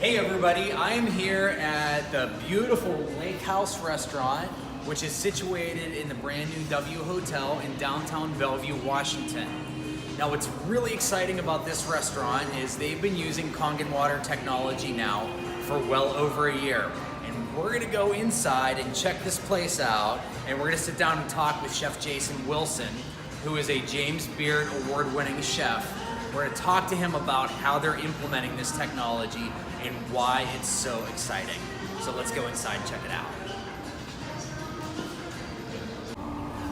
Hey everybody, I am here at the beautiful Lakehouse restaurant, which is situated in the brand new W Hotel in downtown Bellevue, Washington. Now what's really exciting about this restaurant is they've been using Kangen water technology now for well over a year. And we're gonna go inside and check this place out, and we're gonna sit down and talk with Chef Jason Wilson, who is a James Beard award-winning chef. We're going to talk to him about how they're implementing this technology and why it's so exciting. So let's go inside and check it out.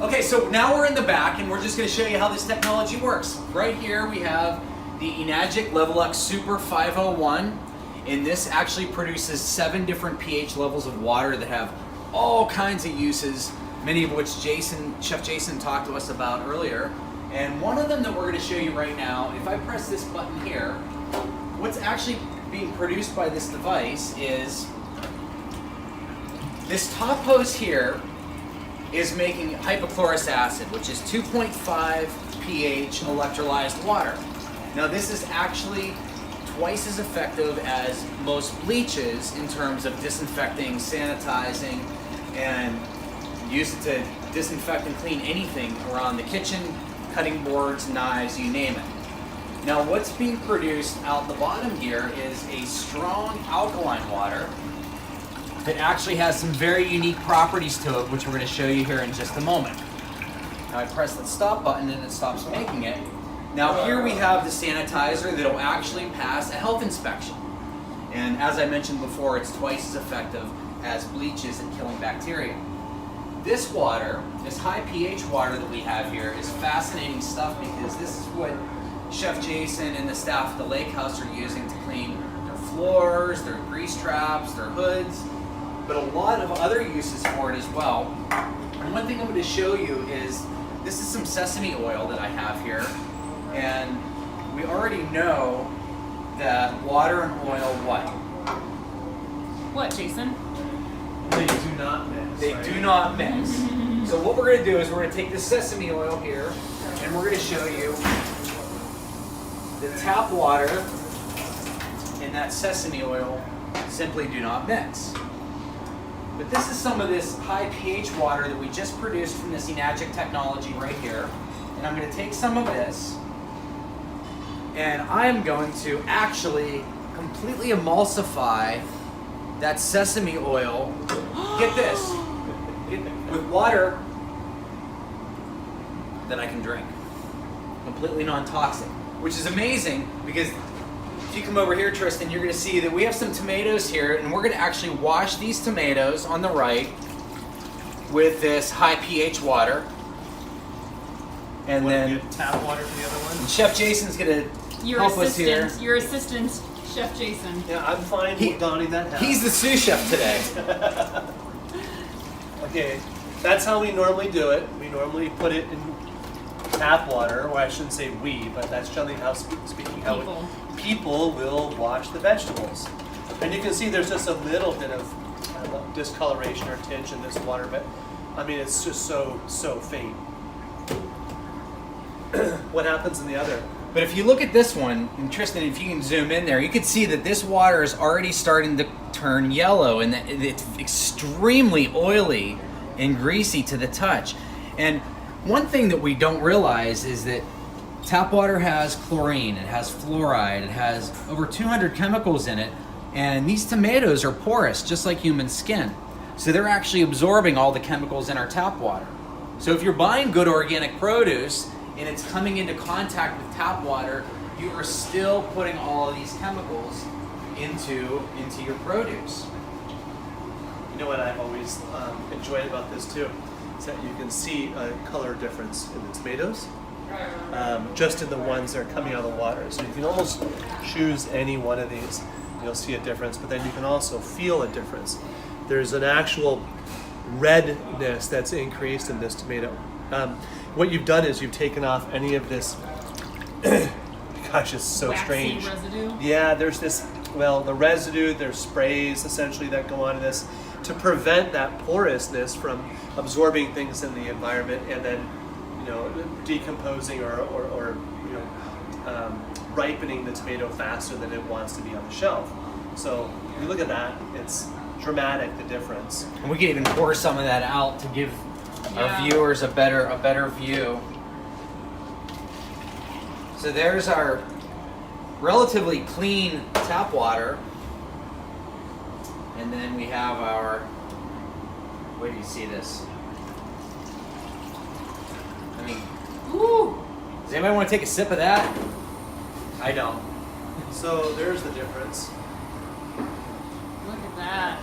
Okay, so now we're in the back and we're just going to show you how this technology works. Right here we have the Enagic Levelux Super 501, and this actually produces 7 different pH levels of water that have all kinds of uses, many of which Chef Jason talked to us about earlier. And one of them that we're going to show you right now, if I press this button here, what's actually being produced by this device is this top hose here is making hypochlorous acid, which is 2.5 pH electrolyzed water. Now this is actually twice as effective as most bleaches in terms of disinfecting, sanitizing, and use it to disinfect and clean anything around the kitchen, cutting boards, knives, you name it. Now what's being produced out the bottom here is a strong alkaline water that actually has some very unique properties to it, which we're going to show you here in just a moment. Now I press the stop button and it stops making it. Now here we have the sanitizer that will actually pass a health inspection. And as I mentioned before, it's twice as effective as bleaches at killing bacteria. This water, this high pH water that we have here, is fascinating stuff because this is what Chef Jason and the staff at the Lakehouse are using to clean their floors, their grease traps, their hoods, but a lot of other uses for it as well. And one thing I'm going to show you is, this is some sesame oil that I have here, and we already know that water and oil What, Jason? They do not mix. They right? do not mix. So what we're going to do is we're going to take this sesame oil here and we're going to show you the tap water and that sesame oil simply do not mix. But this is some of this high pH water that we just produced from this Enagic technology right here. And I'm going to take some of this and I'm going to actually completely emulsify that sesame oil, get this, with water that I can drink. Completely non-toxic, which is amazing because if you come over here, Tristan, you're gonna see that we have some tomatoes here and we're gonna actually wash these tomatoes on the right with this high pH water. And then tap water for the other one. Chef Jason's gonna help us here. Your assistant, Chef Jason. Yeah, I'm fine with donning that hat. He's the sous chef today. Okay, that's how we normally do it. We normally put it in tap water, or I shouldn't say we, but that's generally how speaking how people will wash the vegetables. And you can see there's just a little bit of discoloration or tinge in this water, but I mean it's just so faint. What happens in the other? But if you look at this one, and Tristan, if you can zoom in there, you can see that this water is already starting to turn yellow and that it's extremely oily and greasy to the touch. And one thing that we don't realize is that tap water has chlorine, it has fluoride, it has over 200 chemicals in it, and these tomatoes are porous, just like human skin. So they're actually absorbing all the chemicals in our tap water. So if you're buying good organic produce, and it's coming into contact with tap water, you are still putting all of these chemicals into your produce. You know what I've always enjoyed about this too, is that you can see a color difference in the tomatoes, just in the ones that are coming out of the water. So you can almost choose any one of these, and you'll see a difference, but then you can also feel a difference. There's an actual redness that's increased in this tomato. What you've done is you've taken off any of this, gosh, it's so waxy strange. Residue? Yeah, there's this, well, the residue, there's sprays essentially that go on this to prevent that porousness from absorbing things in the environment and then, decomposing or ripening the tomato faster than it wants to be on the shelf. So if you look at that, it's dramatic, the difference. And we can even pour some of that out to give our viewers a better view. So there's our relatively clean tap water. And then we have our, where do you see this? I mean, woo! Does anybody want to take a sip of that? I don't. So there's the difference. Look at that.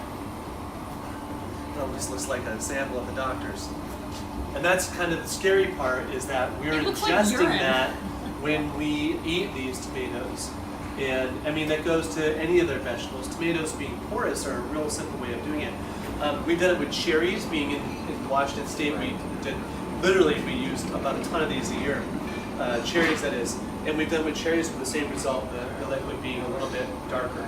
That just looks like a sample of the doctor's. And that's kind of the scary part, is that we're It looks like ingesting urine. that when we eat these tomatoes. And I mean, that goes to any of their vegetables. Tomatoes being porous are a real simple way of doing it. We've done it with cherries. Being in Washington State, we used about a ton of these a year. Cherries, that is. And we've done with cherries with the same result, the liquid being a little bit darker.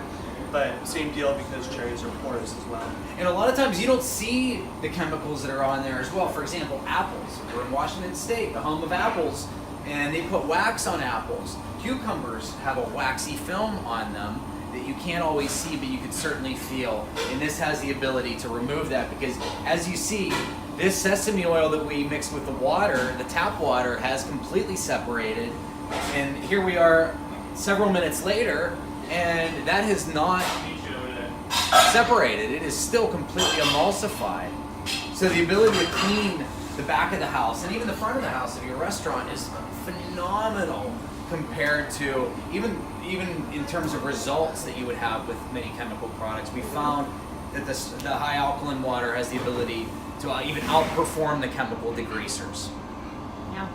But same deal, because cherries are porous as well. And a lot of times you don't see the chemicals that are on there as well. For example, apples. We're in Washington State, the home of apples, and they put wax on apples. Cucumbers have a waxy film on them that you can't always see, but you can certainly feel. And this has the ability to remove that, because as you see, this sesame oil that we mixed with the water, the tap water, has completely separated. And here we are several minutes later, and that has not separated. It is still completely emulsified. So the ability to clean the back of the house and even the front of the house of your restaurant is phenomenal compared to even in terms of results that you would have with many chemical products. We found that the high alkaline water has the ability to even outperform the chemical degreasers. Yeah.